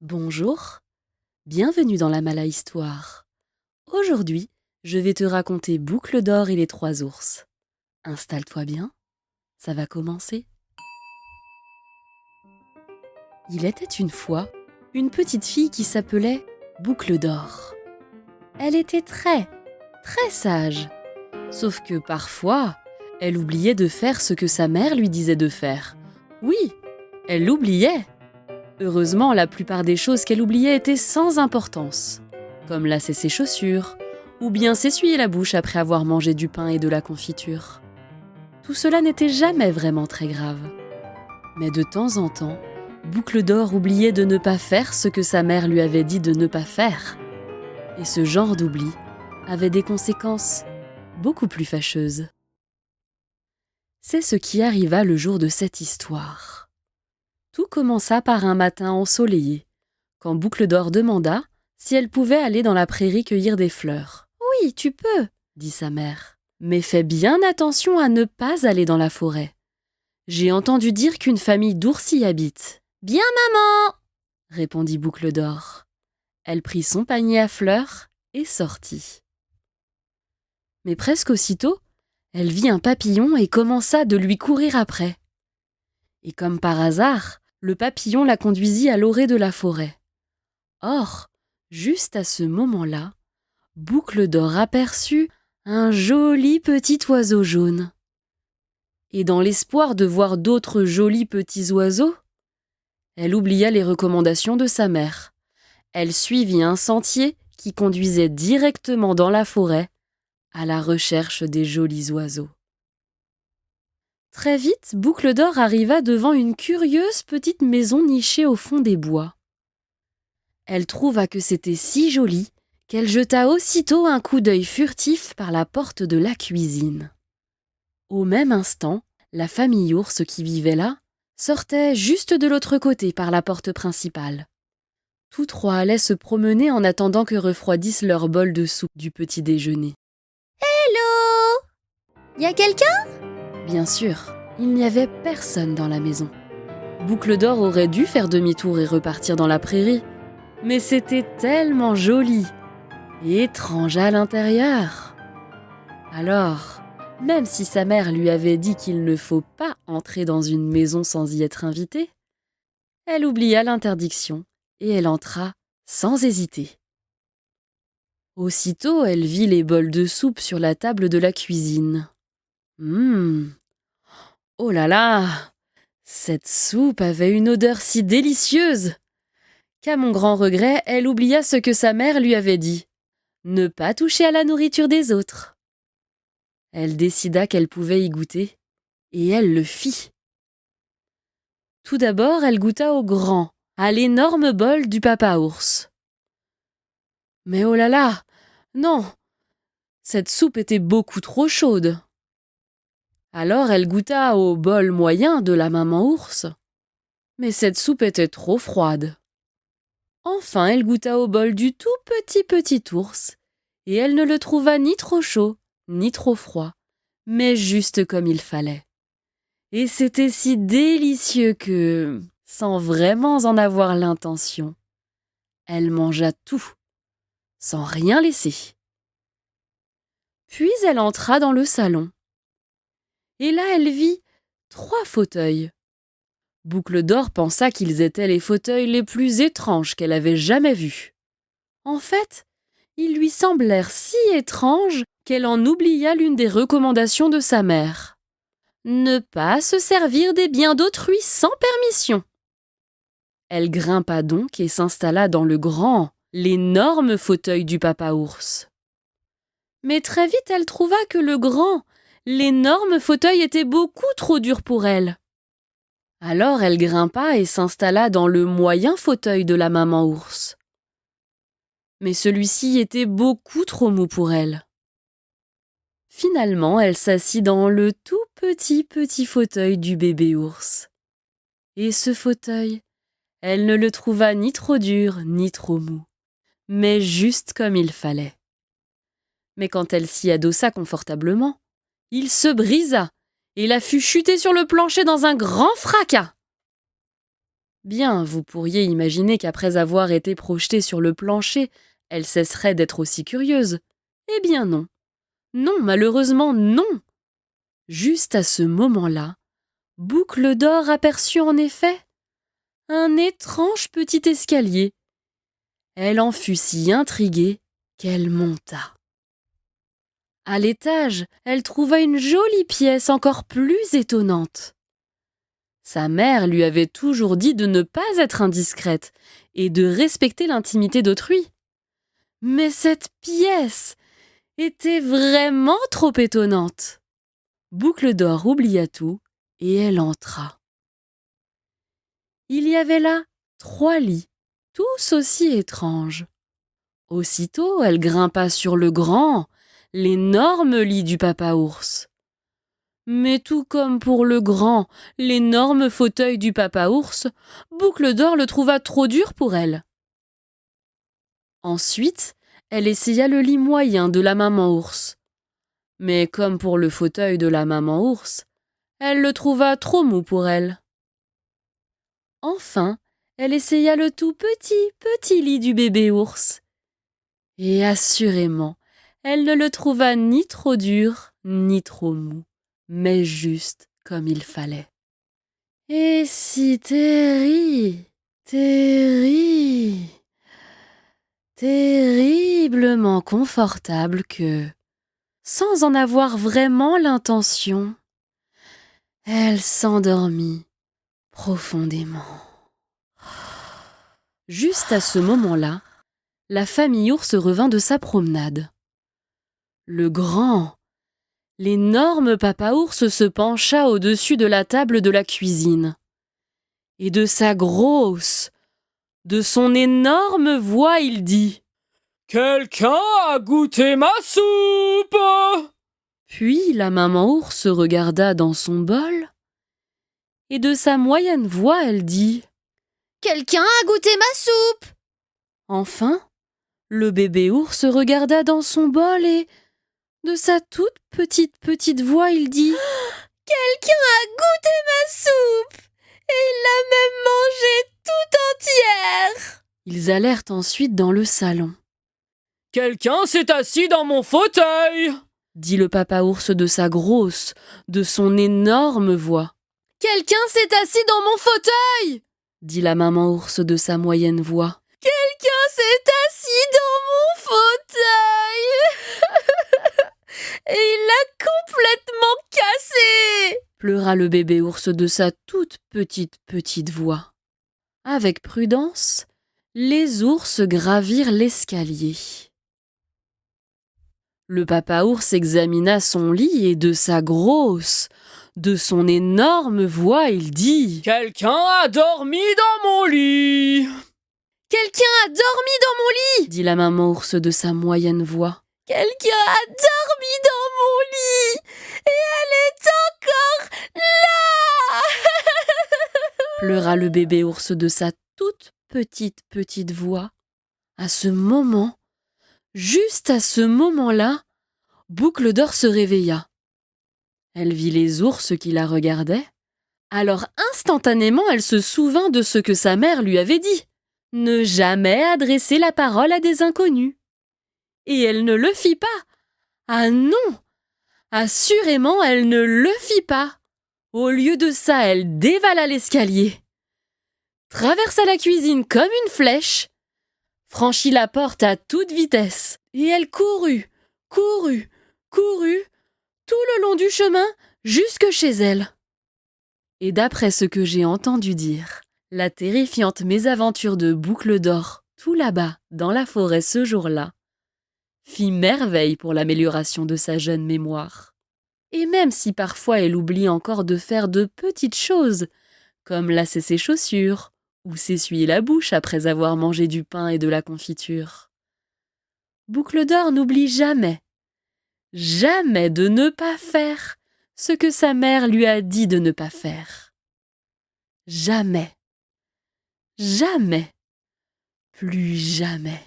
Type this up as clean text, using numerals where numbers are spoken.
Bonjour, bienvenue dans la Mala Histoire. Aujourd'hui, je vais te raconter Boucle d'or et les trois ours. Installe-toi bien, ça va commencer. Il était une fois une petite fille qui s'appelait Boucle d'or. Elle était très sage, sauf que parfois, elle oubliait de faire ce que sa mère lui disait de faire. Oui, elle l'oubliait. Heureusement, la plupart des choses qu'elle oubliait étaient sans importance, comme lasser ses chaussures, ou bien s'essuyer la bouche après avoir mangé du pain et de la confiture. Tout cela n'était jamais vraiment très grave. Mais de temps en temps, Boucle d'or oubliait de ne pas faire ce que sa mère lui avait dit de ne pas faire. Et ce genre d'oubli avait des conséquences beaucoup plus fâcheuses. C'est ce qui arriva le jour de cette histoire. Tout commença par un matin ensoleillé, quand Boucle d'or demanda si elle pouvait aller dans la prairie cueillir des fleurs. « Oui, tu peux, » dit sa mère. « Mais fais bien attention à ne pas aller dans la forêt. J'ai entendu dire qu'une famille d'ours y habite. »« Bien, maman !» répondit Boucle d'or. Elle prit son panier à fleurs et sortit. Mais presque aussitôt, elle vit un papillon et commença de lui courir après. Et comme par hasard, le papillon la conduisit à l'orée de la forêt. Or, juste à ce moment-là, Boucle d'or aperçut un joli petit oiseau jaune. Et dans l'espoir de voir d'autres jolis petits oiseaux, elle oublia les recommandations de sa mère. Elle suivit un sentier qui conduisait directement dans la forêt à la recherche des jolis oiseaux. Très vite, Boucle d'or arriva devant une curieuse petite maison nichée au fond des bois. Elle trouva que c'était si joli qu'elle jeta aussitôt un coup d'œil furtif par la porte de la cuisine. Au même instant, la famille ours qui vivait là sortait juste de l'autre côté par la porte principale. Tous trois allaient se promener en attendant que refroidisse leur bol de soupe du petit déjeuner. « Hello ! Y a quelqu'un ?» Bien sûr, il n'y avait personne dans la maison. Boucle d'or aurait dû faire demi-tour et repartir dans la prairie, mais c'était tellement joli et étrange à l'intérieur. Alors, même si sa mère lui avait dit qu'il ne faut pas entrer dans une maison sans y être invitée, elle oublia l'interdiction et elle entra sans hésiter. Aussitôt, elle vit les bols de soupe sur la table de la cuisine. Oh là là! Cette soupe avait une odeur si délicieuse qu'à mon grand regret, elle oublia ce que sa mère lui avait dit. Ne pas toucher à la nourriture des autres. Elle décida qu'elle pouvait y goûter, et elle le fit. Tout d'abord, elle goûta au grand, à l'énorme bol du papa ours. Mais oh là là! Non! Cette soupe était beaucoup trop chaude. Alors elle goûta au bol moyen de la maman ours. Mais cette soupe était trop froide. Enfin, elle goûta au bol du tout petit ours, et elle ne le trouva ni trop chaud, ni trop froid, mais juste comme il fallait. Et c'était si délicieux que, sans vraiment en avoir l'intention, elle mangea tout, sans rien laisser. Puis elle entra dans le salon. Et là, elle vit 3 fauteuils. Boucle d'or pensa qu'ils étaient les fauteuils les plus étranges qu'elle avait jamais vus. En fait, ils lui semblèrent si étranges qu'elle en oublia l'une des recommandations de sa mère. Ne pas se servir des biens d'autrui sans permission. Elle grimpa donc et s'installa dans le grand, l'énorme fauteuil du papa ours. Mais très vite, elle trouva que le grand, l'énorme fauteuil était beaucoup trop dur pour elle. Alors elle grimpa et s'installa dans le moyen fauteuil de la maman ours. Mais celui-ci était beaucoup trop mou pour elle. Finalement, elle s'assit dans le tout petit fauteuil du bébé ours. Et ce fauteuil, elle ne le trouva ni trop dur ni trop mou, mais juste comme il fallait. Mais quand elle s'y adossa confortablement, il se brisa et la fit chuter sur le plancher dans un grand fracas. Bien, vous pourriez imaginer qu'après avoir été projetée sur le plancher, elle cesserait d'être aussi curieuse. Eh bien non. Non, malheureusement non. Juste à ce moment-là, Boucle d'Or aperçut en effet un étrange petit escalier. Elle en fut si intriguée qu'elle monta. À l'étage, elle trouva une jolie pièce encore plus étonnante. Sa mère lui avait toujours dit de ne pas être indiscrète et de respecter l'intimité d'autrui. Mais cette pièce était vraiment trop étonnante. Boucle d'Or oublia tout et elle entra. Il y avait là 3 lits, tous aussi étranges. Aussitôt, elle grimpa sur le grand, l'énorme lit du papa ours. Mais tout comme pour le grand, l'énorme fauteuil du papa ours, Boucle d'Or le trouva trop dur pour elle. Ensuite, elle essaya le lit moyen de la maman ours. Mais comme pour le fauteuil de la maman ours, elle le trouva trop mou pour elle. Enfin, elle essaya le tout petit lit du bébé ours. Et assurément, elle ne le trouva ni trop dur, ni trop mou, mais juste comme il fallait. Et si terriblement confortable que, sans en avoir vraiment l'intention, elle s'endormit profondément. Juste à ce moment-là, la famille ours revint de sa promenade. Le grand, l'énorme papa ours se pencha au-dessus de la table de la cuisine. Et de sa grosse, de son énorme voix, il dit « Quelqu'un a goûté ma soupe ?» Puis la maman ours regarda dans son bol, et de sa moyenne voix, elle dit « Quelqu'un a goûté ma soupe ?» Enfin, le bébé ours regarda dans son bol et, de sa toute petite voix, il dit « Quelqu'un a goûté ma soupe et il l'a même mangée tout entière !» Ils allèrent ensuite dans le salon. « Quelqu'un s'est assis dans mon fauteuil !» dit le papa ours de sa grosse, de son énorme voix. « Quelqu'un s'est assis dans mon fauteuil !» dit la maman ours de sa moyenne voix. « Quelqu'un s'est assis dans mon fauteuil et il l'a complètement cassé !» pleura le bébé ours de sa toute petite voix. Avec prudence, les ours gravirent l'escalier. Le papa ours examina son lit et de sa grosse, de son énorme voix, il dit « Quelqu'un a dormi dans mon lit !»« Quelqu'un a dormi dans mon lit !» dit la maman ours de sa moyenne voix. « Quelqu'un a dormi dans mon lit et elle est encore là !» pleura le bébé ours de sa toute petite voix. À ce moment, juste à ce moment-là, Boucle d'Or se réveilla. Elle vit les ours qui la regardaient. Alors instantanément, elle se souvint de ce que sa mère lui avait dit. Ne jamais adresser la parole à des inconnus. Et elle ne le fit pas. Ah non! Assurément, elle ne le fit pas. Au lieu de ça, elle dévala l'escalier, traversa la cuisine comme une flèche, franchit la porte à toute vitesse, et elle courut tout le long du chemin jusque chez elle. Et d'après ce que j'ai entendu dire, la terrifiante mésaventure de Boucle d'Or, tout là-bas, dans la forêt ce jour-là, fit merveille pour l'amélioration de sa jeune mémoire. Et même si parfois elle oublie encore de faire de petites choses, comme lasser ses chaussures ou s'essuyer la bouche après avoir mangé du pain et de la confiture, Boucle d'Or n'oublie jamais de ne pas faire ce que sa mère lui a dit de ne pas faire. Jamais, plus jamais.